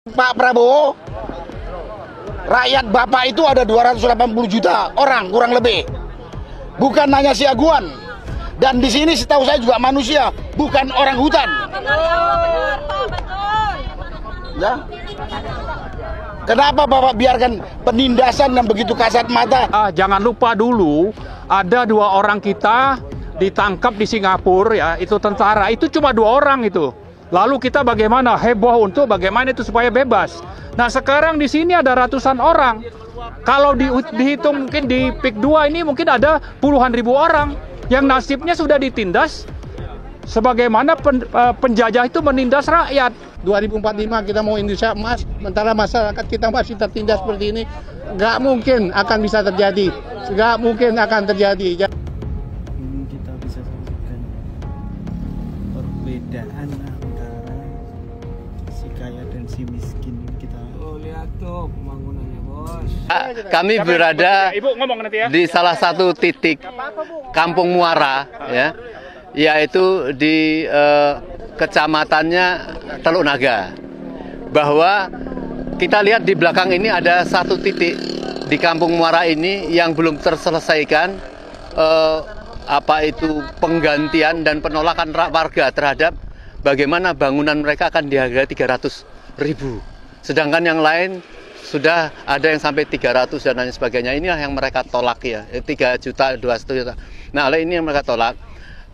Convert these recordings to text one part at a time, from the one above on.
Pak Prabowo, rakyat Bapak itu ada 280 juta orang kurang lebih. Bukan hanya si Aguan. Dan di sini setahu saya juga manusia, bukan orang hutan. Ya. Kenapa Bapak biarkan penindasan yang begitu kasat mata? Jangan lupa dulu ada 2 orang kita ditangkap di Singapura, ya, itu tentara, itu cuma 2 orang itu. Lalu kita bagaimana heboh untuk bagaimana itu supaya bebas. Nah sekarang di sini ada ratusan orang. Kalau dihitung mungkin di PIK 2 ini mungkin ada puluhan ribu orang yang nasibnya sudah ditindas. Sebagaimana penjajah itu menindas rakyat. 2045 kita mau Indonesia emas, sementara masyarakat kita masih tertindas seperti ini, nggak mungkin akan bisa terjadi, nggak mungkin akan terjadi. Ini kita bisa saksikan perbedaan antara si kaya dan si miskin. Kita lihat tuh pembangunannya, bos. Kami berada di salah satu titik Kampung Muara, ya, yaitu di kecamatannya Teluk Naga. Bahwa kita lihat di belakang ini ada satu titik di Kampung Muara ini yang belum terselesaikan, apa itu penggantian dan penolakan warga terhadap bagaimana bangunan mereka akan dihargai 300.000. Sedangkan yang lain sudah ada yang sampai 300 dan lain sebagainya. Inilah yang mereka tolak, ya, 3 juta, 2 juta. Nah, oleh ini yang mereka tolak.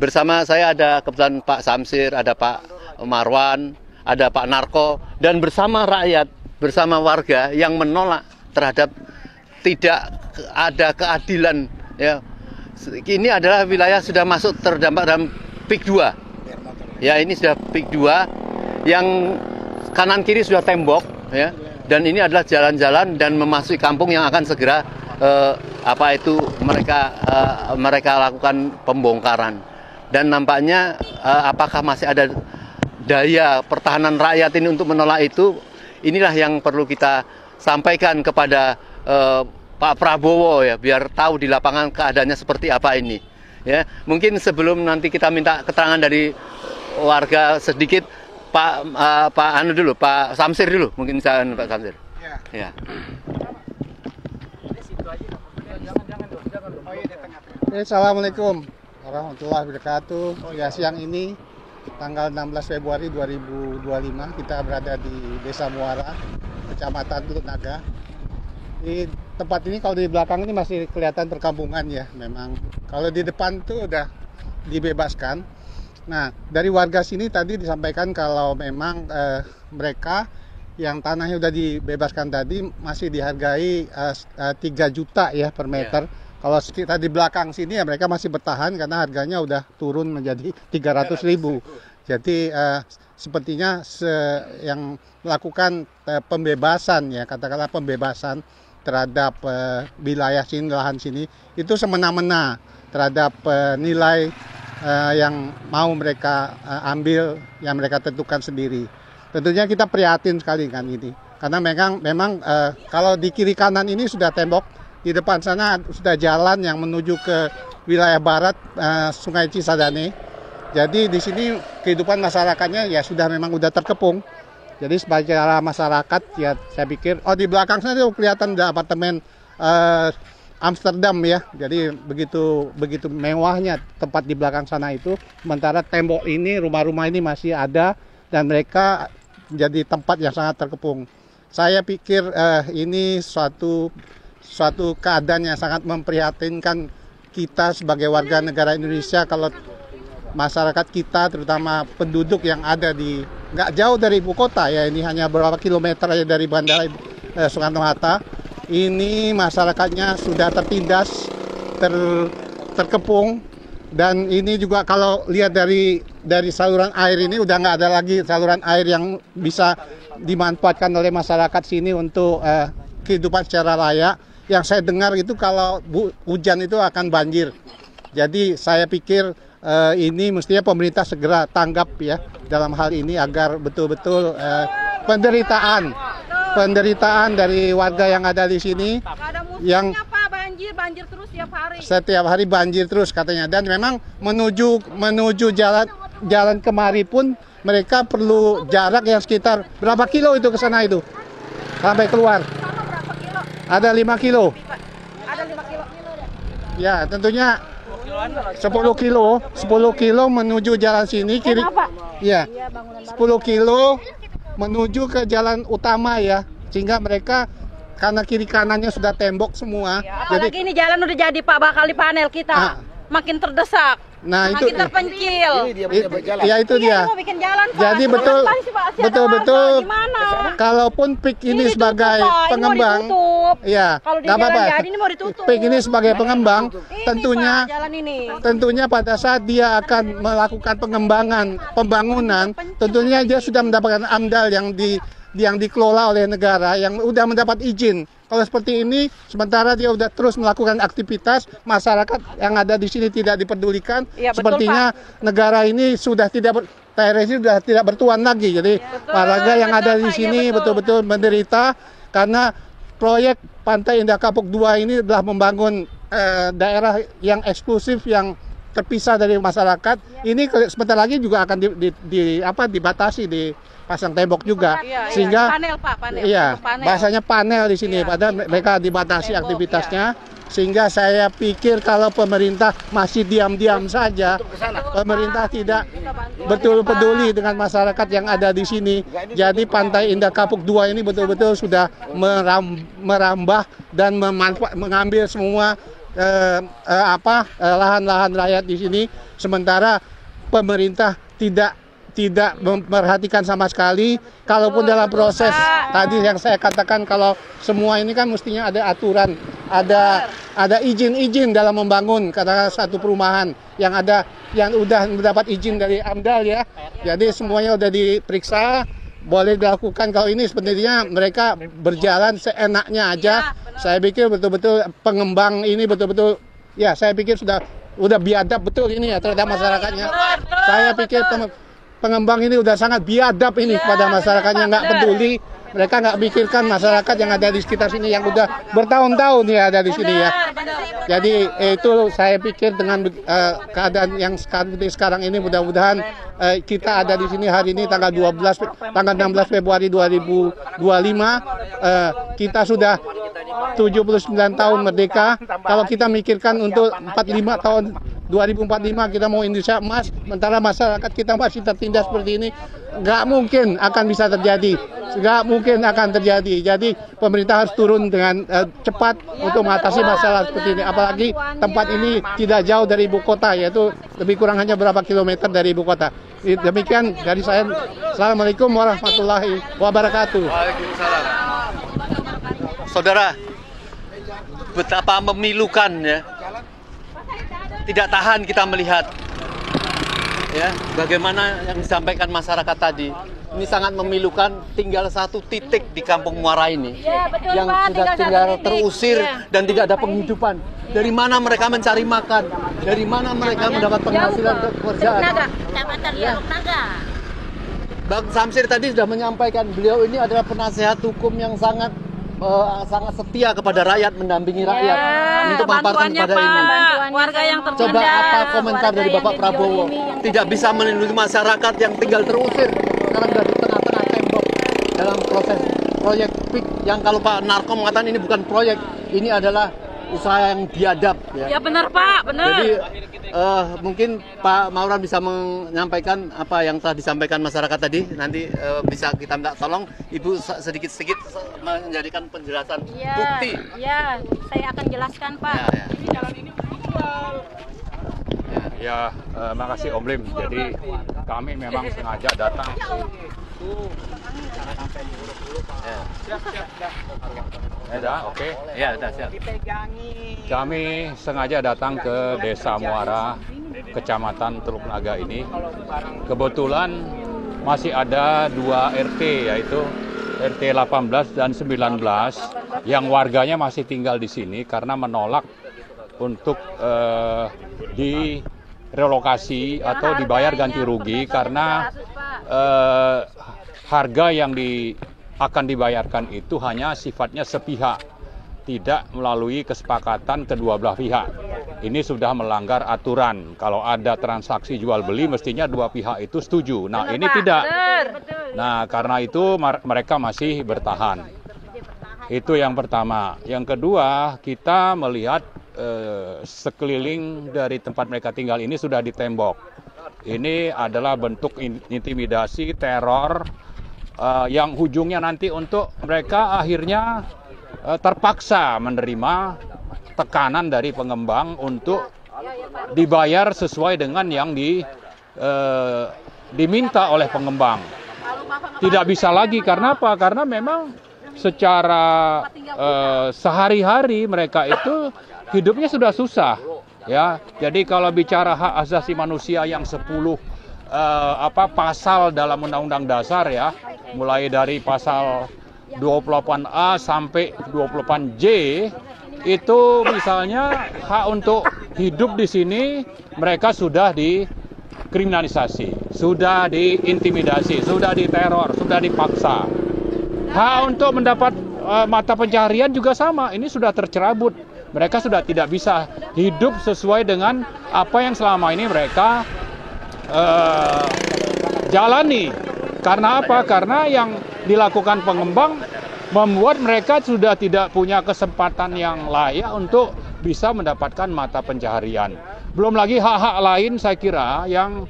Bersama saya ada kebetulan Pak Samsir, ada Pak Marwan, ada Pak Narko, dan bersama rakyat, bersama warga yang menolak terhadap tidak ada keadilan. Ya. Ini adalah wilayah sudah masuk terdampak dalam PIK 2. Ya, ini sudah PIK 2 yang kanan kiri sudah tembok, ya. Dan ini adalah jalan-jalan dan memasuki kampung yang akan segera mereka lakukan pembongkaran. Dan nampaknya apakah masih ada daya pertahanan rakyat ini untuk menolak itu? Inilah yang perlu kita sampaikan kepada Pak Prabowo, ya, biar tahu di lapangan keadaannya seperti apa ini. Ya, mungkin sebelum nanti kita minta keterangan dari warga sedikit, Pak Samsir dulu, mungkin saya Pak Samsir. Ya. Assalamualaikum warahmatullahi wabarakatuh. Ya, siang ini tanggal 16 Februari 2025 kita berada di Desa Muara, Kecamatan Teluk Naga. Di tempat ini kalau di belakang ini masih kelihatan perkampungan, ya. Memang kalau di depan tuh udah dibebaskan. Nah, dari warga sini tadi disampaikan kalau memang mereka yang tanahnya udah dibebaskan tadi masih dihargai 3 juta, ya, per meter. Yeah. Kalau kita di belakang sini, ya, mereka masih bertahan karena harganya udah turun menjadi 300.000. Jadi sepertinya yang melakukan pembebasan, ya, katakanlah pembebasan terhadap wilayah sini, lahan sini, itu semena-mena terhadap nilai yang mau mereka ambil, yang mereka tentukan sendiri. Tentunya kita prihatin sekali kan ini, karena memang kalau di kiri kanan ini sudah tembok, di depan sana sudah jalan yang menuju ke wilayah barat Sungai Cisadane. Jadi di sini kehidupan masyarakatnya, ya, sudah memang udah terkepung. Jadi sebagai masyarakat, ya, saya pikir, di belakang sana itu kelihatan ada apartemen Amsterdam, ya. Jadi begitu mewahnya tempat di belakang sana itu. Sementara tembok ini, rumah-rumah ini masih ada dan mereka menjadi tempat yang sangat terkepung. Saya pikir ini suatu keadaan yang sangat memprihatinkan kita sebagai warga negara Indonesia kalau masyarakat kita, terutama penduduk yang ada di nggak jauh dari ibu kota, ya, ini hanya beberapa kilometer aja dari Bandara Soekarno-Hatta. Ini masyarakatnya sudah tertindas, terkepung, dan ini juga kalau lihat dari saluran air ini udah nggak ada lagi saluran air yang bisa dimanfaatkan oleh masyarakat sini untuk kehidupan secara layak. Yang saya dengar itu kalau hujan itu akan banjir. Jadi saya pikir ini mestinya pemerintah segera tanggap, ya, dalam hal ini agar betul-betul penderitaan dari warga yang ada di sini, yang banjir terus setiap hari. Setiap hari banjir terus katanya, dan memang menuju jalan jalan kemari pun mereka perlu jarak yang sekitar berapa kilo itu ke sana itu sampai keluar? Ada 5 kilo. Ada 5 kilo. Ya, tentunya 10 kilo menuju jalan sini kiri. Ya, 10 kilo menuju ke jalan utama ya, sehingga mereka karena kiri kanannya sudah tembok semua. Apalagi ini jalan udah jadi Pak, bakal di panel kita. Makin terdesak. Nah, itu makin terpencil. Ya itu dia. Mau bikin jalan, Pak. Jadi betul. Kalaupun PIK ini sebagai pengembang, ya, nggak apa-apa. PIK ini sebagai pengembang, tentunya pada saat dia akan melakukan pembangunan, tentunya dia sudah mendapatkan AMDAL yang dikelola oleh negara, yang sudah mendapat izin. Kalau seperti ini, sementara dia sudah terus melakukan aktivitas, masyarakat yang ada di sini tidak dipedulikan. Ya, sepertinya betul, negara ini sudah tidak TRS ini sudah tidak bertuan lagi. Jadi warga yang ada di sini betul-betul menderita karena proyek Pantai Indah Kapuk 2 ini adalah membangun daerah yang eksklusif yang terpisah dari masyarakat. Ini sebentar lagi juga akan dibatasi, dipasang tembok juga, sehingga panel, Pak, panel. Iya, bahasanya panel di sini, padahal mereka dibatasi tembok, aktivitasnya. Sehingga saya pikir kalau pemerintah masih diam-diam saja, pemerintah tidak betul peduli dengan masyarakat yang ada di sini. Jadi Pantai Indah Kapuk 2 ini betul-betul sudah merambah dan mengambil semua lahan-lahan rakyat di sini, sementara pemerintah tidak memperhatikan sama sekali. Kalaupun dalam proses tadi yang saya katakan, kalau semua ini kan mestinya ada aturan, ada izin-izin dalam membangun katakan satu perumahan yang udah mendapat izin dari AMDAL ya. Jadi semuanya udah diperiksa, boleh dilakukan. Kalau ini sebenarnya mereka berjalan seenaknya aja. Saya pikir betul-betul pengembang ini betul-betul ya, saya pikir udah biadab betul ini ya terhadap masyarakatnya. Saya pikir pengembang ini udah sangat biadab ini kepada masyarakatnya, nggak peduli. Mereka nggak pikirkan masyarakat yang ada di sekitar sini yang udah bertahun-tahun ya ada di sini ya. Jadi itu saya pikir dengan keadaan yang sekarang ini mudah-mudahan kita ada di sini hari ini tanggal 16 Februari 2025, kita sudah 79 tahun merdeka. Kalau kita mikirkan untuk 45 tahun 2045 kita mau Indonesia emas, sementara masyarakat kita masih tertindas seperti ini, nggak mungkin akan bisa terjadi. Nggak mungkin akan terjadi. Jadi pemerintah harus turun dengan cepat untuk mengatasi masalah seperti ini. Apalagi tempat ini tidak jauh dari ibu kota, yaitu lebih kurang hanya berapa kilometer dari ibu kota. Demikian dari saya. Assalamualaikum warahmatullahi wabarakatuh. Waalaikumsalam. Saudara, betapa memilukan ya. Tidak tahan kita melihat ya bagaimana yang disampaikan masyarakat tadi. Ini sangat memilukan, tinggal satu titik di Kampung Muara ini yang sudah tinggal terusir dan tidak ada penghidupan. Dari mana mereka mencari makan? Dari mana mereka mendapat penghasilan pekerjaan? Bang Samsir tadi sudah menyampaikan, beliau ini adalah penasehat hukum yang sangat setia kepada rakyat, mendampingi rakyat untuk memaparkan kepada ini. Warga yang tertindas. Coba apa komentar dari Bapak Prabowo? Tidak bisa melindungi masyarakat yang tinggal terusir, sekarang sudah di tengah-tengah tembok dalam proses proyek PIK yang kalau Pak Narko mengatakan ini bukan proyek, ini adalah usaha yang biadab. Ya benar Pak, benar. Jadi mungkin Pak Mauran bisa menyampaikan apa yang telah disampaikan masyarakat tadi. Nanti bisa kita minta tolong Ibu sedikit-sedikit menjadikan penjelasan bukti. Iya, saya akan jelaskan Pak. Ini jalan ini Ya, makasih Om Lim. Jadi kami memang sengaja datang. Oke. Ya, sudah siap. Kami sengaja datang ke Desa Muara, Kecamatan Teluk Naga ini. Kebetulan masih ada 2 RT, yaitu RT 18 dan 19 yang warganya masih tinggal di sini karena menolak untuk direlokasi atau dibayar ganti rugi karena harga yang akan dibayarkan itu hanya sifatnya sepihak, tidak melalui kesepakatan kedua belah pihak. ini sudah melanggar aturan. Kalau ada transaksi jual beli mestinya dua pihak itu setuju. Nah, ini tidak. Nah, karena itu mereka masih bertahan. Itu yang pertama. Yang kedua, kita melihat sekeliling dari tempat mereka tinggal ini sudah ditembok. Ini adalah bentuk intimidasi, teror yang ujungnya nanti untuk mereka akhirnya terpaksa menerima tekanan dari pengembang untuk dibayar sesuai dengan yang diminta oleh pengembang. Tidak bisa lagi, karena apa? Karena memang secara sehari-hari mereka itu hidupnya sudah susah, ya. Jadi kalau bicara hak asasi manusia yang 10 pasal dalam Undang-Undang Dasar, ya, mulai dari pasal 28A sampai 28J, itu misalnya hak untuk hidup di sini mereka sudah dikriminalisasi, sudah diintimidasi, sudah diteror, sudah dipaksa. Hak untuk mendapat mata pencaharian juga sama, ini sudah tercerabut. Mereka sudah tidak bisa hidup sesuai dengan apa yang selama ini mereka jalani. Karena apa? Karena yang dilakukan pengembang membuat mereka sudah tidak punya kesempatan yang layak untuk bisa mendapatkan mata pencaharian. Belum lagi hak-hak lain saya kira yang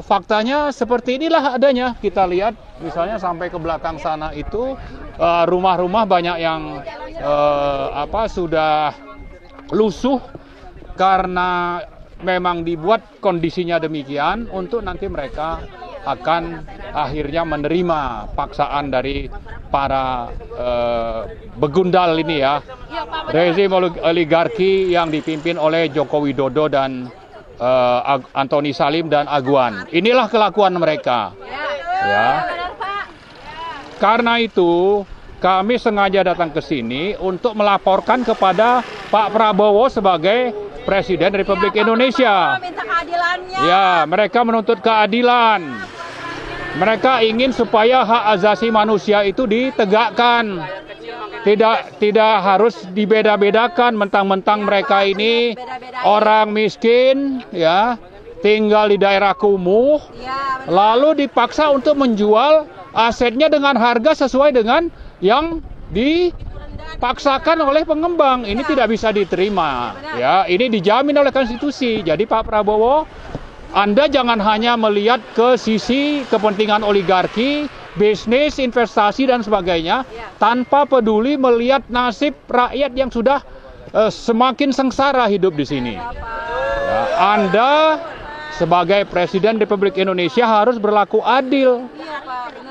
faktanya seperti inilah adanya. Kita lihat misalnya sampai ke belakang sana itu rumah-rumah banyak yang sudah lusuh karena memang dibuat kondisinya demikian untuk nanti mereka akan akhirnya menerima paksaan dari para begundal ini, ya, rezim oligarki yang dipimpin oleh Joko Widodo dan Antoni Salim dan Aguan. Inilah kelakuan mereka, ya. Karena itu kami sengaja datang ke sini untuk melaporkan kepada Pak Prabowo sebagai Presiden Republik Indonesia. Minta keadilannya. Ya, mereka menuntut keadilan. Mereka ingin supaya hak asasi manusia itu ditegakkan. Tidak harus dibeda-bedakan, mentang-mentang mereka ini orang miskin, ya, tinggal di daerah kumuh, lalu dipaksa untuk menjual asetnya dengan harga sesuai dengan yang dipaksakan oleh pengembang. Ini tidak bisa diterima, ya. Ini dijamin oleh konstitusi. Jadi Pak Prabowo, Anda jangan hanya melihat ke sisi kepentingan oligarki, bisnis, investasi dan sebagainya, tanpa peduli melihat nasib rakyat yang sudah semakin sengsara hidup di sini. Ya, Anda sebagai Presiden Republik Indonesia harus berlaku adil,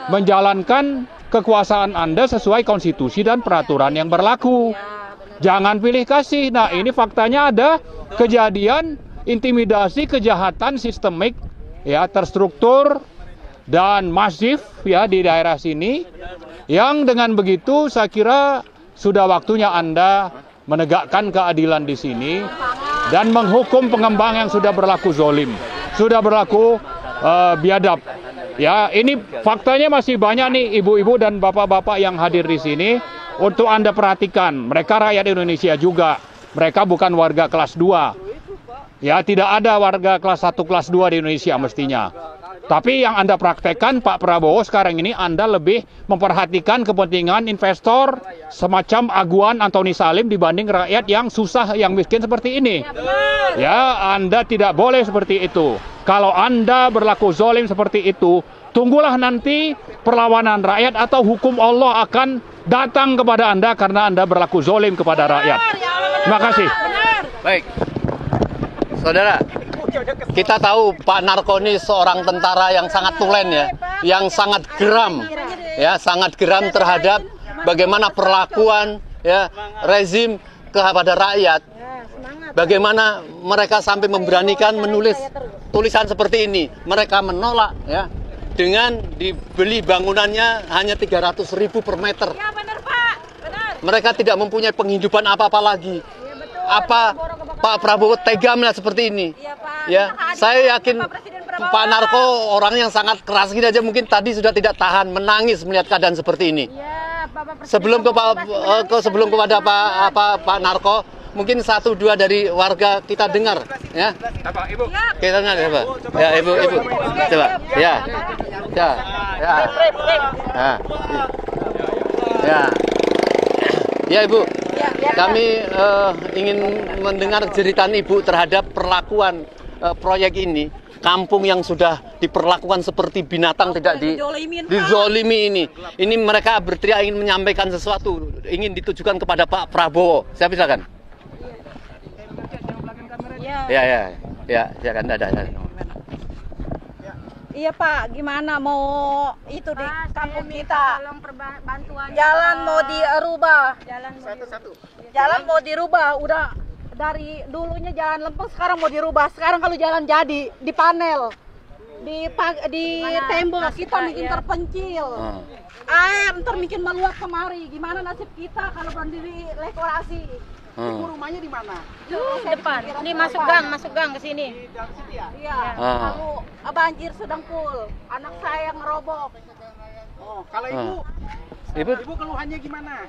menjalankan kekuasaan Anda sesuai konstitusi dan peraturan yang berlaku. Jangan pilih kasih. Nah, ini faktanya ada kejadian intimidasi, kejahatan sistemik, ya, terstruktur dan masif, ya, di daerah sini. Yang dengan begitu saya kira sudah waktunya Anda menegakkan keadilan di sini dan menghukum pengembang yang sudah berlaku zolim, sudah berlaku biadab. Ya, ini faktanya masih banyak nih ibu-ibu dan bapak-bapak yang hadir di sini. Untuk Anda perhatikan, mereka rakyat Indonesia juga. Mereka bukan warga kelas 2. Ya, tidak ada warga kelas 1, kelas 2 di Indonesia mestinya. Tapi yang Anda praktekkan, Pak Prabowo, sekarang ini Anda lebih memperhatikan kepentingan investor semacam Aguan, Antoni Salim dibanding rakyat yang susah, yang miskin seperti ini. Ya, Anda tidak boleh seperti itu. Kalau Anda berlaku zolim seperti itu, tunggulah nanti perlawanan rakyat atau hukum Allah akan datang kepada Anda karena Anda berlaku zolim kepada rakyat. Terima kasih. Baik. Saudara, kita tahu Pak Narko ini seorang tentara yang sangat tulen, ya, yang sangat geram, ya, sangat geram terhadap bagaimana perlakuan, ya, rezim kepada rakyat. Bagaimana mereka sampai memberanikan menulis tulisan seperti ini. Mereka menolak, ya, dengan dibeli bangunannya hanya 300.000 per meter. Ya, benar, Pak. Benar. Mereka tidak mempunyai penghidupan apa-apa lagi. Apa Pak Prabowo tega melihat seperti ini? Iya, Pak. Ya, saya yakin Pak Narko orang yang sangat keras gini aja mungkin tadi sudah tidak tahan, menangis melihat keadaan seperti ini. Iya, Bapak Presiden. Sebelum kepada Pak Narko, mungkin 1-2 dari warga kita dengar, ya. Apa, Ibu? Kita dengar ya, Pak. Ya, Ibu. Coba. Ya. Ya. Ya. Ya. Ya, Ibu. Kami ingin mendengar jeritan Ibu terhadap perlakuan proyek ini. Kampung yang sudah diperlakukan seperti binatang, tidak dizolimi ini. Ini mereka berteriak ingin menyampaikan sesuatu, ingin ditujukan kepada Pak Prabowo. Saya silakan. Ya, silakan. Iya Pak, gimana mau itu di kampung kita? Jalan mau dirubah. Jalan mau dirubah, udah dari dulunya jalan lempeng, sekarang mau dirubah. Sekarang kalau jalan jadi di panel, di tembok kita makin terpencil. Air ntar makin meluap kemari. Gimana nasib kita kalau belum didekorasi? Ibu rumahnya di mana? Di depan. Ini masuk gang ke sini. Iya. Lalu banjir sedang full. Anak saya ngerobok. Oh, kalau Ibu keluhannya gimana?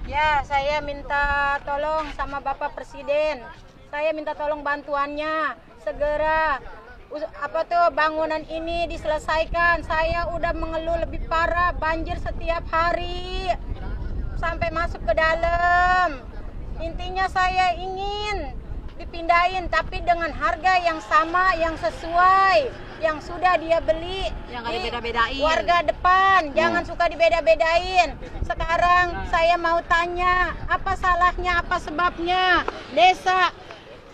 Ya, saya minta tolong sama Bapak Presiden. Saya minta tolong bantuannya segera. Bangunan ini diselesaikan. Saya udah mengeluh lebih parah, banjir setiap hari sampai masuk ke dalam. Intinya saya ingin dipindahin, tapi dengan harga yang sama, yang sesuai, yang sudah dia beli. Jangan dibeda-bedain. Warga depan, jangan suka dibeda-bedain. Sekarang saya mau tanya, apa salahnya, apa sebabnya desa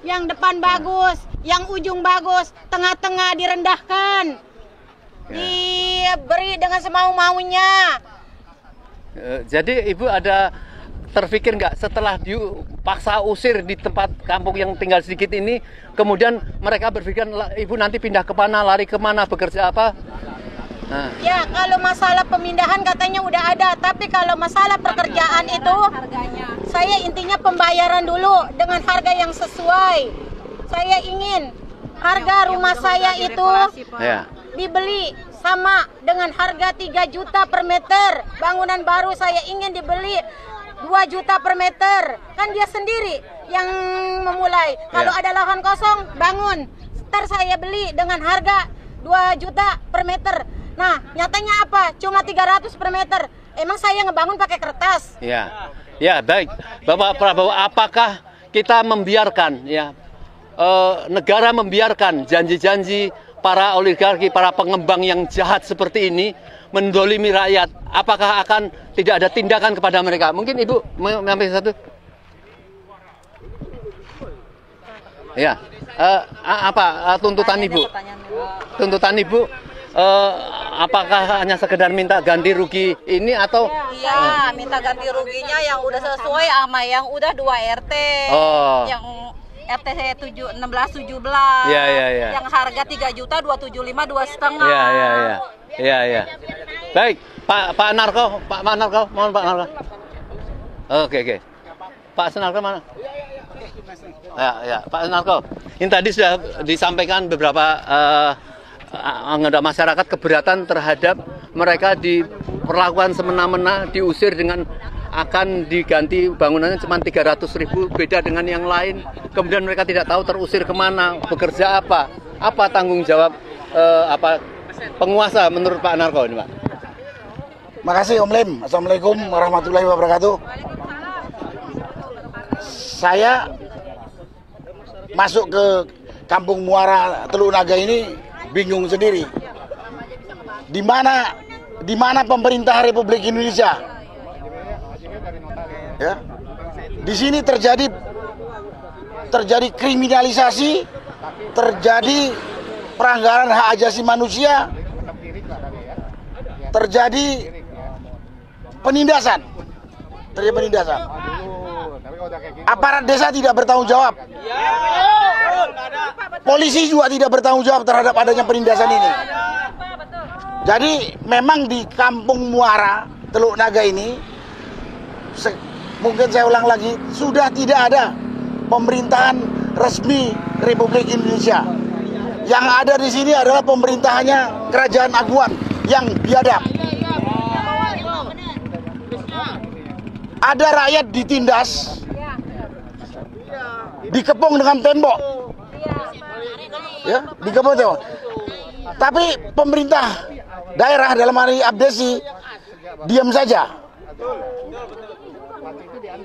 yang depan bagus, yang ujung bagus, tengah-tengah direndahkan, diberi dengan semau-maunya. Jadi Ibu ada terpikir nggak setelah dipaksa usir di tempat kampung yang tinggal sedikit ini, kemudian mereka berpikir Ibu nanti pindah ke mana, lari kemana, bekerja apa? Ya, kalau masalah pemindahan katanya udah ada, tapi kalau masalah pekerjaan itu, saya intinya pembayaran dulu dengan harga yang sesuai. Saya ingin harga rumah saya itu dibeli sama dengan harga 3 juta per meter. Bangunan baru saya ingin dibeli 2 juta per meter. Kan dia sendiri yang memulai. Kalau ada lahan kosong, bangun. Ntar saya beli dengan harga 2 juta per meter. Nah, nyatanya apa? Cuma 300 per meter. Emang saya ngebangun pakai kertas? Ya, baik. Bapak Prabowo, apakah kita membiarkan, negara membiarkan janji-janji para oligarki, para pengembang yang jahat seperti ini mendolimi rakyat? Apakah akan tidak ada tindakan kepada mereka? Mungkin Ibu mengambil satu. Ya, apa tuntutan Ibu? Tuntutan Ibu, apakah hanya sekedar minta ganti rugi ini atau? Iya, minta ganti ruginya yang udah sesuai sama yang udah 2 RT. Yang RT 16-17. Yang harga 3 juta, 275, 2,5. Iya. Baik, Pak Narko, mohon Pak Narko. Oke. Pak Senarko mana? Ya, Pak Narko. Ini tadi sudah disampaikan beberapa anggota masyarakat keberatan terhadap mereka diperlakukan semena-mena, diusir dengan akan diganti bangunannya cuma 300.000, beda dengan yang lain. Kemudian mereka tidak tahu terusir kemana, bekerja apa tanggung jawab penguasa menurut Pak Narko ini, Pak. Makasih Om Lem. Assalamualaikum warahmatullahi wabarakatuh. Saya masuk ke Kampung Muara Teluk Naga ini bingung sendiri. Di mana pemerintah Republik Indonesia? Ya. Di sini terjadi kriminalisasi, terjadi pelanggaran hak asasi manusia, terjadi penindasan. Aparat desa tidak bertanggung jawab. Polisi juga tidak bertanggung jawab terhadap adanya penindasan ini. Jadi memang di Kampung Muara Teluk Naga ini, mungkin saya ulang lagi, sudah tidak ada pemerintahan resmi Republik Indonesia. Yang ada di sini adalah pemerintahannya Kerajaan Aguan yang biadab. Ada rakyat ditindas, dikepung dengan tembok. Ya, dikepung tembok. Tapi pemerintah daerah dalam hal ini Abdesi diam saja.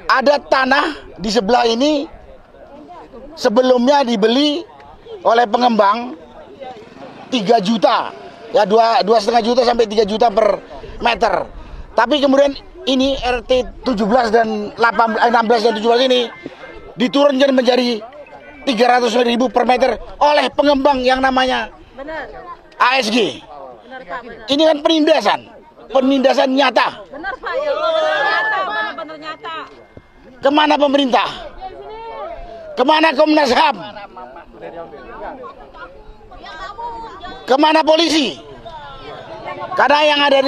Ada tanah di sebelah ini sebelumnya dibeli oleh pengembang 3 juta, ya 2,5 juta sampai 3 juta per meter. Tapi kemudian ini RT 17 dan 16 dan 17 ini diturunkan menjadi 300.000 per meter oleh pengembang yang namanya ASG. Ini kan penindasan nyata. Benar Pak, ya nyata, benar-benar nyata. Kemana pemerintah? Kemana Komnas HAM? Kemana polisi? Karena yang ada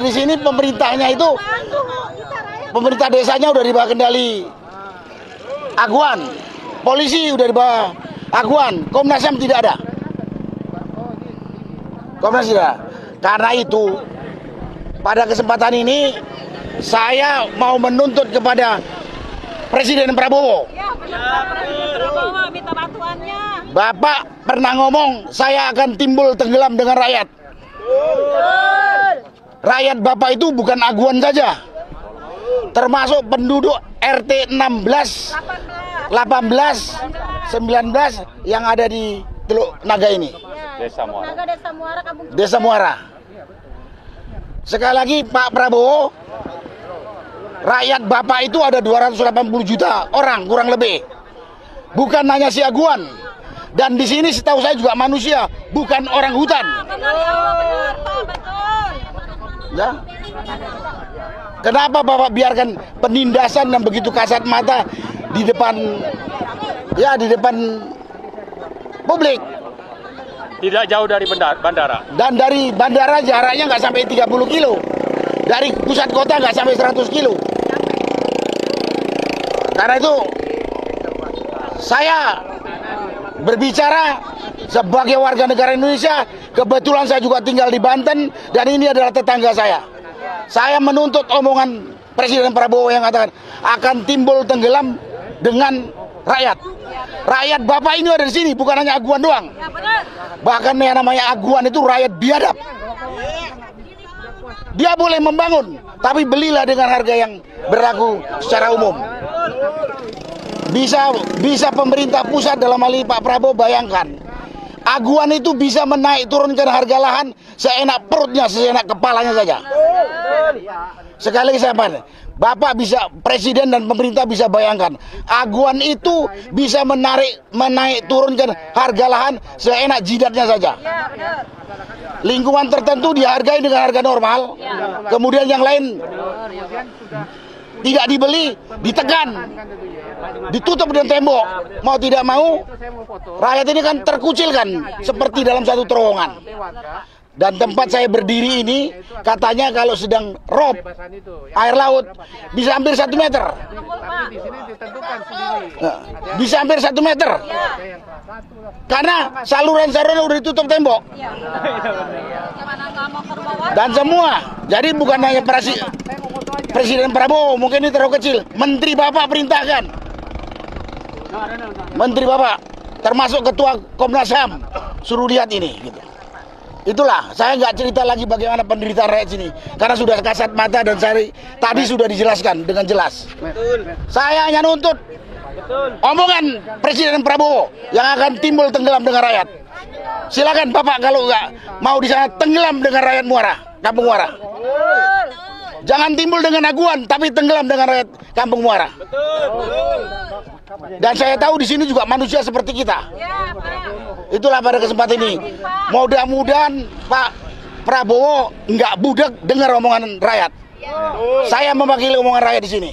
di sini pemerintahnya itu, pemerintah desanya udah di bawah kendali Aguan, polisi udah di bawah Aguan, Komnas HAM tidak ada. Komnas tidak. Karena itu, pada kesempatan ini saya mau menuntut kepada Presiden Prabowo. Ya, benar Presiden Prabowo minta bantuannya. Bapak pernah ngomong, saya akan timbul tenggelam dengan rakyat. Rakyat Bapak itu bukan Aguan saja, termasuk penduduk RT 16, 18, 19 yang ada di Teluk Naga ini. Desa Muara. Sekali lagi Pak Prabowo, rakyat Bapak itu ada 280 juta orang kurang lebih. Bukan hanya si Aguan. Dan di sini setahu saya juga manusia, bukan orang hutan. Ya. Kenapa Bapak biarkan penindasan yang begitu kasat mata di depan publik? Tidak jauh dari bandara. Dan dari bandara jaraknya nggak sampai 30 kilo. Dari pusat kota nggak sampai 100 kilo. Karena itu saya berbicara sebagai warga negara Indonesia. Kebetulan saya juga tinggal di Banten dan ini adalah tetangga saya. Saya menuntut omongan Presiden Prabowo yang mengatakan akan timbul tenggelam dengan rakyat. Rakyat Bapak ini ada di sini, bukan hanya Aguan doang. Bahkan yang namanya Aguan itu rakyat biadab. Dia boleh membangun, tapi belilah dengan harga yang berlaku secara umum. Bisa pemerintah pusat dalam hal ini Pak Prabowo bayangkan, Aguan itu bisa menaik turunkan harga lahan seenak perutnya, seenak kepalanya saja. Sekali lagi saya bilang, Bapak bisa, Presiden dan pemerintah bisa bayangkan, Aguan itu bisa menaik turunkan harga lahan seenak jidatnya saja. Lingkungan tertentu dihargai dengan harga normal, kemudian yang lain tidak dibeli, ditekan, ditutup dengan tembok. Mau tidak mau, rakyat ini kan terkucilkan seperti dalam satu terowongan. Dan tempat saya berdiri ini katanya kalau sedang rob air laut bisa hampir 1 meter. Bisa hampir 1 meter. Karena saluran-saluran udah ditutup tembok. Dan semua. Jadi bukan hanya Presiden Prabowo, mungkin ini terlalu kecil. Menteri Bapak perintahkan. Menteri Bapak, termasuk Ketua Komnas HAM, suruh lihat ini. Gitu. Itulah, saya nggak cerita lagi bagaimana penderitaan rakyat sini, karena sudah kasat mata dan tadi sudah dijelaskan dengan jelas. Saya hanya nuntut omongan Presiden Prabowo yang akan timbul tenggelam dengan rakyat. Silakan Bapak kalau nggak mau di sana tenggelam dengan rakyat Muara, Kampung Muara. Jangan timbul dengan Aguan, tapi tenggelam dengan rakyat Kampung Muara. Dan saya tahu di sini juga manusia seperti kita. Itulah pada kesempatan ini. Mudah-mudahan Pak Prabowo nggak budek dengar omongan rakyat. Saya mewakili omongan rakyat di sini.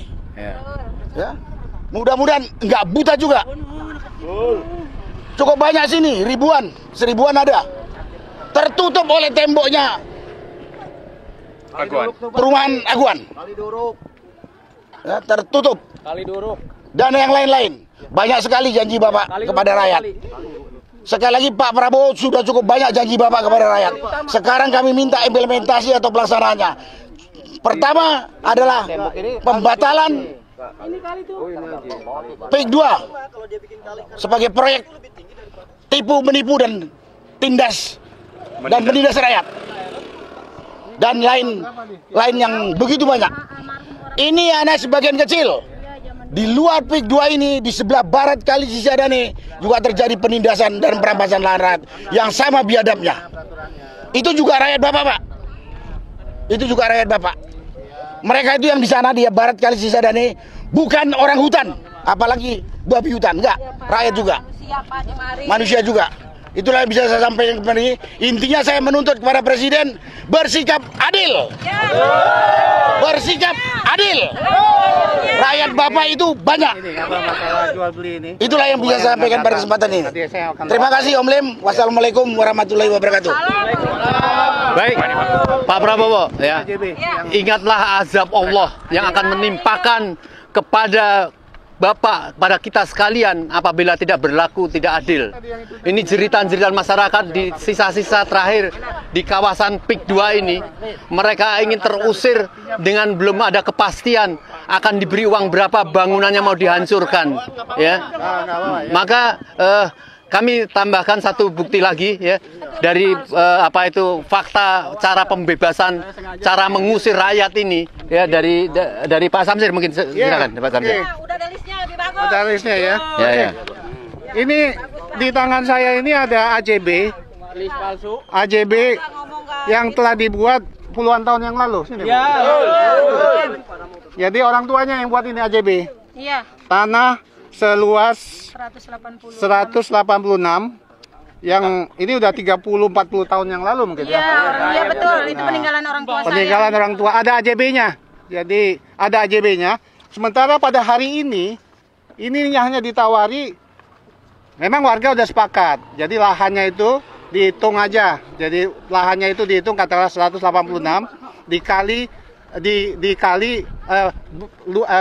Ya. Mudah-mudahan nggak buta juga. Cukup banyak sini, ribuan, 1000-an ada. Tertutup oleh temboknya Aguan. Perumahan Aguan. Ya, tertutup. Dan yang lain-lain. Banyak sekali janji Bapak kepada rakyat. Sekali lagi Pak Prabowo sudah cukup banyak janji Bapak kepada rakyat. Sekarang kami minta implementasi atau pelaksanaannya. Pertama adalah pembatalan PIK 2 sebagai proyek tipu menipu dan tindas dan menindas rakyat dan lain yang begitu banyak. Ini hanya sebagian kecil. Di luar PIK 2 ini, di sebelah barat Kali Cisadane juga terjadi penindasan dan perampasan lahan rakyat yang sama biadabnya. Itu juga rakyat Bapak, Pak. Itu juga rakyat Bapak. Mereka itu yang di sana di barat Kali Cisadane bukan orang hutan, apalagi babi hutan, enggak, rakyat juga. Manusia juga. Itulah yang bisa saya sampaikan kepada ini. Intinya saya menuntut kepada Presiden bersikap adil. Bersikap adil. Rakyat Bapak itu banyak. Itulah yang bisa saya sampaikan pada kesempatan ini. Terima kasih Om Lem. Wassalamualaikum warahmatullahi wabarakatuh. Baik, Pak Prabowo, ya, ingatlah azab Allah yang akan menimpakan kepada Bapak, pada kita sekalian apabila tidak berlaku tidak adil. Ini jeritan-jeritan masyarakat di sisa-sisa terakhir di kawasan PIK 2 ini. Mereka ingin terusir dengan belum ada kepastian akan diberi uang berapa bangunannya mau dihancurkan. Ya. Maka kami tambahkan satu bukti lagi ya dari fakta cara pembebasan, cara mengusir rakyat ini ya dari Pak Samsir mungkin silakan Pak Samsir. Udah ada listnya lebih bagus. Ada listnya ya. Ya. Ini di tangan saya ini ada AJB. AJB yang telah dibuat puluhan tahun yang lalu. Sini, Bu. Jadi orang tuanya yang buat ini AJB. Iya. Tanah seluas 186. Yang ini udah 30-40 tahun yang lalu mungkin ya. Iya betul, itu peninggalan orang tua saya. Peninggalan orang tua, ada AJB-nya. Jadi ada AJB-nya. Sementara pada hari ini hanya ditawari, memang warga udah sepakat. Jadi lahannya itu dihitung aja. Jadi lahannya itu dihitung katakanlah 186 dikali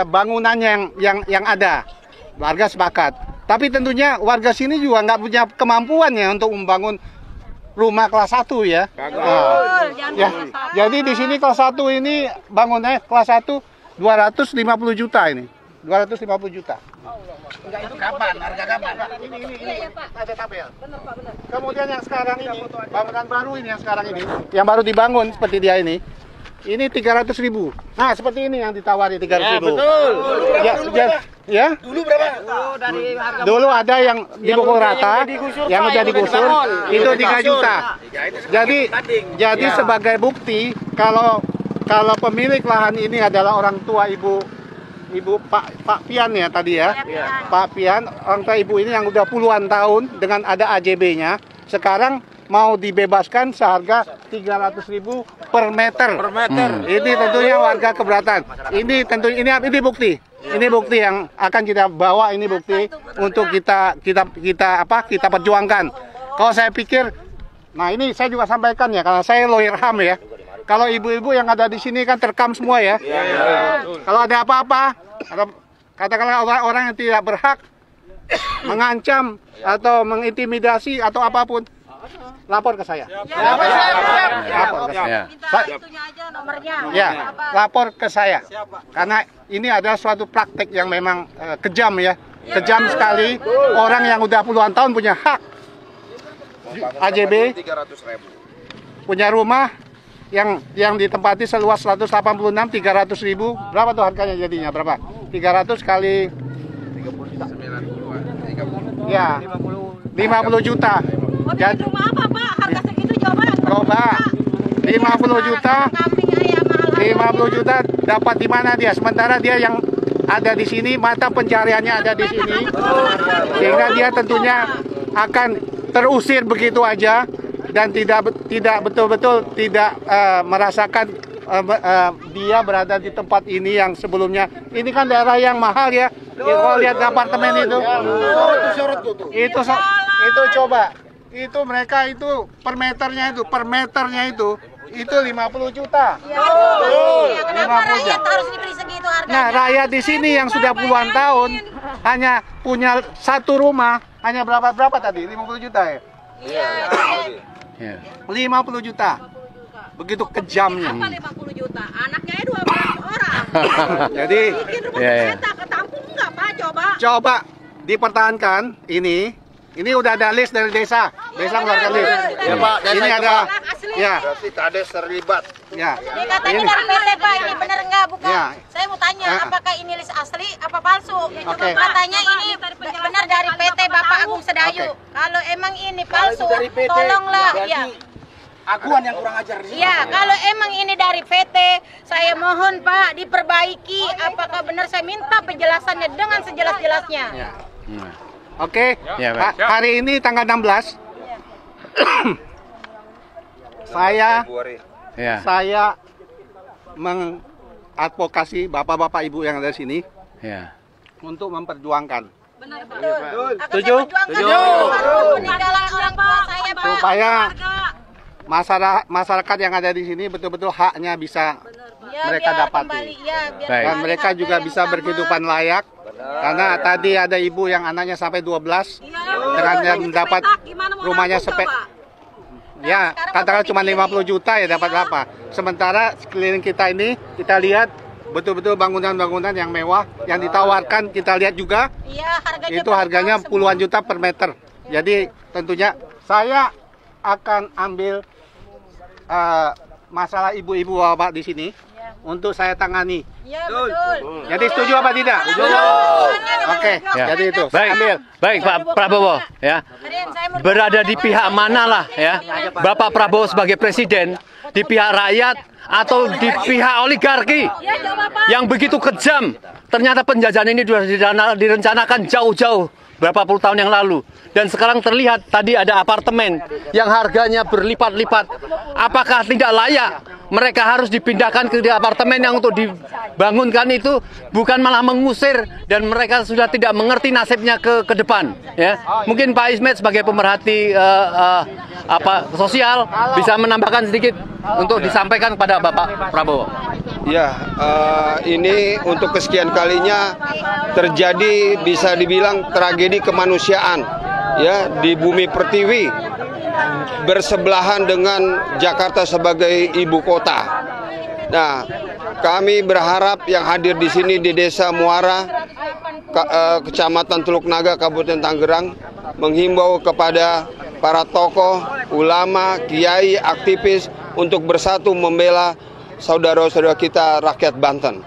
bangunan yang ada. Warga sepakat. Tapi tentunya warga sini juga nggak punya kemampuan ya untuk membangun rumah kelas 1 ya. Jadi di sini kelas 1 ini bangunannya kelas 1 250 juta ini. 250 juta. Enggak, itu kapan? Harga kapan? Ini ada tabel. Benar. Kemudian yang sekarang ini bangunan baru ini yang sekarang ini yang baru dibangun seperti dia ini. Ini 300.000. Nah, seperti ini yang ditawari 300.000. Betul. Ya. Dulu berapa? Dulu ada yang dipukul rata, yang udah digusur, itu 3 juta. Jadi sebagai bukti kalau pemilik lahan ini adalah orang tua ibu Pak Pian ya tadi ya. Pak Pian, orang tua ibu ini yang udah puluhan tahun dengan ada AJB-nya, sekarang mau dibebaskan seharga 300.000 per meter. Ini tentunya warga keberatan. Ini bukti. Ini bukti yang akan kita bawa, ini bukti untuk kita perjuangkan. Kalau saya pikir, nah ini saya juga sampaikan ya, karena saya lawyer HAM ya. Kalau ibu-ibu yang ada di sini kan terekam semua ya. Kalau ada apa-apa, katakanlah orang yang tidak berhak mengancam atau mengintimidasi atau apapun, lapor ke saya. Lapor ke saya. Ya, lapor ke saya. Karena ini adalah suatu praktek yang memang kejam ya. Kejam sekali. Orang yang udah puluhan tahun punya hak. AJB punya rumah yang ditempati seluas 186, 300.000. Berapa tuh harganya jadinya? Berapa? 300 kali 30 ya, 50 juta. Jadi rumah apa Pak? Harga segitu coba. 50 juta. 50 juta dapat di mana dia? Sementara dia yang ada di sini, mata pencariannya ada di sini. Sehingga dia tentunya akan terusir begitu aja dan tidak betul-betul tidak merasakan dia berada di tempat ini yang sebelumnya. Ini kan daerah yang mahal ya. Kalau lihat apartemen itu. Itu coba. Itu mereka itu per meternya itu 50 juta. Kenapa rakyat harus diberi segitu harganya? Nah, rakyat di sini yang sudah puluhan tahun hanya punya satu rumah, hanya berapa tadi? 50 juta ya? Iya. 50 juta. Begitu kejamnya. Apa 50 juta? Anaknya 12 orang. Jadi bikin rumah petak Coba dipertahankan ini udah ada list dari desa mengeluarkan list. Ya Pak, ini ada ya. Berarti kades terlibat. Ya. Ini katanya dari PT Pak, ini benar enggak bukan? Ya. Saya mau tanya apakah ini list asli apa palsu? Oke. Katanya ini benar dari PT Bapak Agung Sedayu. Kalau emang ini palsu, tolonglah ya. Aguan yang kurang ajar di sini. Ya, kalau emang ini dari PT, saya mohon Pak diperbaiki. Apakah benar, saya minta penjelasannya dengan sejelas-jelasnya. Ya. Oke, Ya, Pak. hari ini tanggal 16 Ya. saya mengadvokasi bapak-bapak ibu yang ada di sini Ya. untuk memperjuangkan Betul. Setuju? Setuju. Peninggalan orang tua saya Pak. supaya masyarakat yang ada di sini betul-betul haknya bisa Ya, mereka biar dapati. kembali, ya, biar Baik. Dan kembali mereka harga juga yang bisa sama. berkehidupan layak. Karena tadi ada ibu yang anaknya sampai 12 dengan yang mendapat rumahnya sepet. Ya, katakan cuma 50 juta ya dapat berapa. Sementara sekeliling kita ini kita lihat betul-betul bangunan-bangunan yang mewah yang ditawarkan, kita lihat juga Iya, harganya itu harganya berapa puluhan semua. juta per meter. Jadi tentunya saya akan ambil masalah ibu-ibu bapak di sini untuk saya tangani. Iya, betul. Jadi setuju apa tidak? Oke, Ya. jadi itu. Baik, baik Pak Prabowo ya. Berada di pihak mana lah ya? Bapak Prabowo sebagai presiden di pihak rakyat atau di pihak oligarki yang begitu kejam. Ternyata penjajahan ini sudah direncanakan jauh-jauh berapa puluh tahun yang lalu. Dan sekarang terlihat tadi ada apartemen yang harganya berlipat-lipat. Apakah tidak layak mereka harus dipindahkan ke apartemen yang untuk dibangunkan itu, bukan malah mengusir, dan mereka sudah tidak mengerti nasibnya ke depan ya. Mungkin Pak Ismet sebagai pemerhati sosial bisa menambahkan sedikit untuk disampaikan kepada Bapak Prabowo. Ya, ini untuk kesekian kalinya terjadi bisa dibilang tragedi kemanusiaan ya di bumi pertiwi bersebelahan dengan Jakarta sebagai ibu kota. Nah, kami berharap yang hadir di sini di Desa Muara, Kecamatan Teluk Naga, Kabupaten Tangerang, menghimbau kepada para tokoh, ulama, kiai, aktivis untuk bersatu membela saudara-saudara kita rakyat Banten.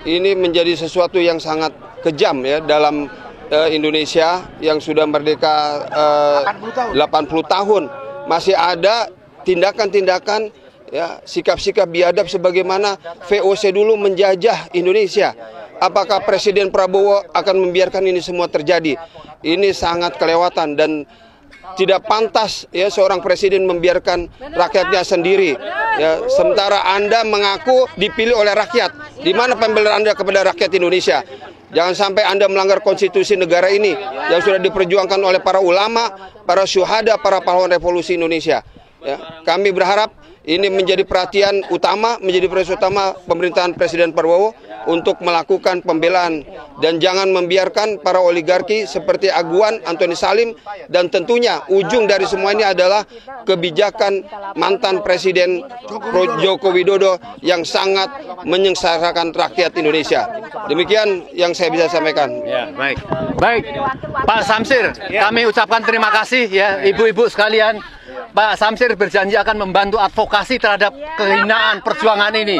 Ini menjadi sesuatu yang sangat kejam ya dalam Indonesia yang sudah merdeka 80 tahun. Masih ada tindakan-tindakan ya, sikap-sikap biadab sebagaimana VOC dulu menjajah Indonesia. Apakah Presiden Prabowo akan membiarkan ini semua terjadi? Ini sangat kelewatan dan tidak pantas ya seorang presiden membiarkan rakyatnya sendiri. Ya, sementara Anda mengaku dipilih oleh rakyat. Di mana pembelaan Anda kepada rakyat Indonesia? Jangan sampai Anda melanggar konstitusi negara ini yang sudah diperjuangkan oleh para ulama, para syuhada, para pahlawan revolusi Indonesia. Ya, kami berharap ini menjadi perhatian utama, menjadi prioritas utama pemerintahan Presiden Prabowo untuk melakukan pembelaan dan jangan membiarkan para oligarki seperti Aguan, Antoni Salim, dan tentunya ujung dari semua ini adalah kebijakan mantan Presiden Joko Widodo yang sangat menyengsarakan rakyat Indonesia. Demikian yang saya bisa sampaikan. Ya, baik. Baik, Pak Samsir, kami ucapkan terima kasih ya ibu-ibu sekalian. Pak Samsir berjanji akan membantu advokasi terhadap kehinaan perjuangan ini.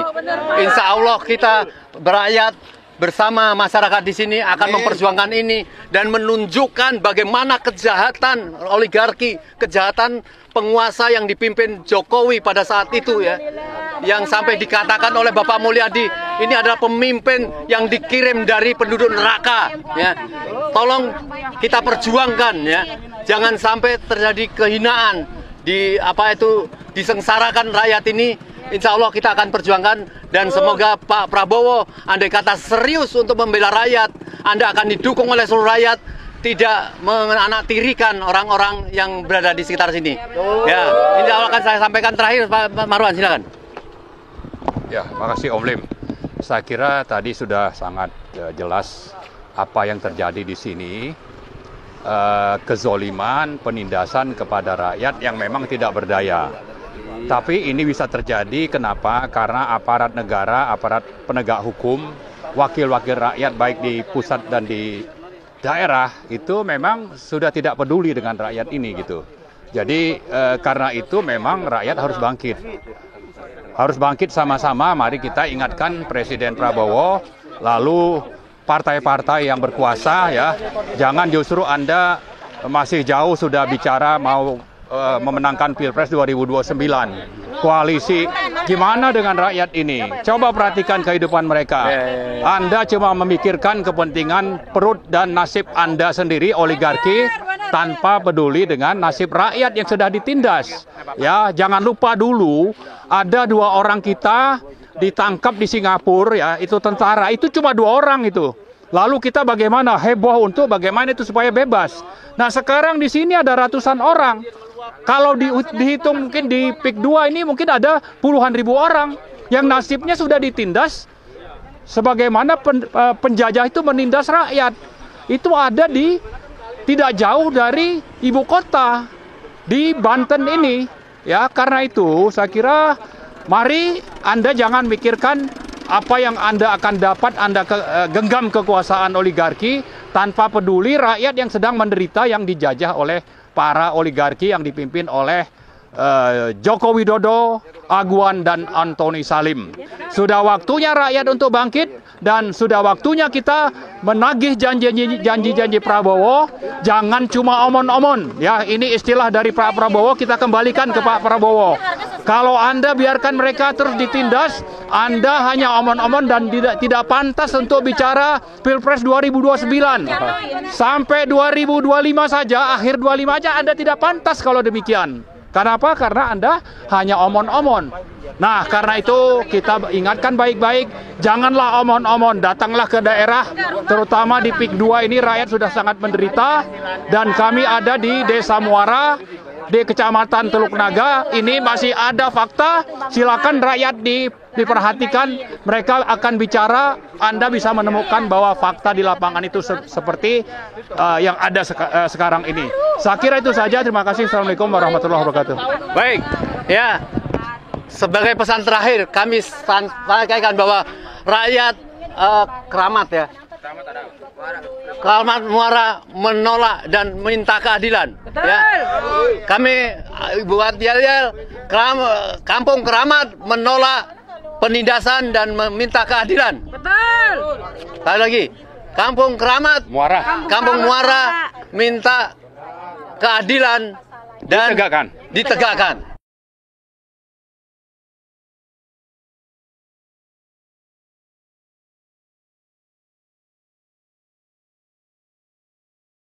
Insya Allah kita berakyat bersama masyarakat di sini akan memperjuangkan ini dan menunjukkan bagaimana kejahatan oligarki, kejahatan penguasa yang dipimpin Jokowi pada saat itu ya. Yang sampai dikatakan oleh Bapak Mulyadi, ini adalah pemimpin yang dikirim dari penduduk neraka ya. Tolong kita perjuangkan ya. Jangan sampai terjadi kehinaan disengsarakan rakyat ini. Insya Allah kita akan perjuangkan dan semoga Pak Prabowo andai kata serius untuk membela rakyat, Anda akan didukung oleh seluruh rakyat, tidak menanaktirikan orang-orang yang berada di sekitar sini. Ya, insya Allah akan saya sampaikan terakhir Pak Marwan, silakan. Ya, makasih Om Lim. Saya kira tadi sudah sangat jelas apa yang terjadi di sini. Kezoliman, penindasan kepada rakyat yang memang tidak berdaya. Tapi ini bisa terjadi kenapa? Karena aparat negara, aparat penegak hukum, wakil-wakil rakyat baik di pusat dan di daerah itu memang sudah tidak peduli dengan rakyat ini gitu. Jadi karena itu memang rakyat harus bangkit. Harus bangkit sama-sama, mari kita ingatkan Presiden Prabowo, lalu partai-partai yang berkuasa ya. Jangan justru Anda masih jauh sudah bicara mau memenangkan Pilpres 2029. Koalisi, gimana dengan rakyat ini? Coba perhatikan kehidupan mereka. Anda cuma memikirkan kepentingan perut dan nasib Anda sendiri, oligarki, tanpa peduli dengan nasib rakyat yang sudah ditindas. Ya, jangan lupa dulu ada 2 orang kita ditangkap di Singapura ya, itu tentara, itu cuma 2 orang itu. Lalu kita bagaimana heboh untuk bagaimana itu supaya bebas. Nah, sekarang di sini ada ratusan orang. Kalau dihitung mungkin di PIK 2 ini mungkin ada puluhan ribu orang yang nasibnya sudah ditindas sebagaimana penjajah itu menindas rakyat. Itu ada di tidak jauh dari ibu kota di Banten ini. Ya, karena itu saya kira mari Anda jangan mikirkan apa yang Anda akan dapat, Anda genggam kekuasaan oligarki tanpa peduli rakyat yang sedang menderita yang dijajah oleh para oligarki yang dipimpin oleh Joko Widodo, Aguan, dan Antoni Salim. Sudah waktunya rakyat untuk bangkit dan sudah waktunya kita menagih janji-janji Prabowo. Jangan cuma omon-omon. Ya, ini istilah dari Pak Prabowo, kita kembalikan ke Pak Prabowo. Kalau Anda biarkan mereka terus ditindas, Anda hanya omon-omon dan tidak pantas untuk bicara Pilpres 2029. Sampai 2025 saja, akhir 25 aja Anda tidak pantas kalau demikian. Kenapa? Karena Anda hanya omon-omon. Nah, karena itu kita ingatkan baik-baik, janganlah omon-omon, datanglah ke daerah, terutama di PIK 2 ini rakyat sudah sangat menderita, dan kami ada di Desa Muara, di Kecamatan Teluk Naga, ini masih ada fakta, silakan rakyat diperhatikan, mereka akan bicara, Anda bisa menemukan bahwa fakta di lapangan itu seperti yang ada sekarang ini. Saya kira itu saja, terima kasih. Assalamualaikum warahmatullahi wabarakatuh. Baik, ya, sebagai pesan terakhir kami sampaikan bahwa rakyat Keramat ya, Keramat Muara menolak dan minta keadilan. Ya. Kami buat yel-yel, Kampung Keramat menolak penindasan dan meminta keadilan. Betul. Sekali lagi, Kampung Keramat, Kampung Muara minta keadilan dan ditegakkan.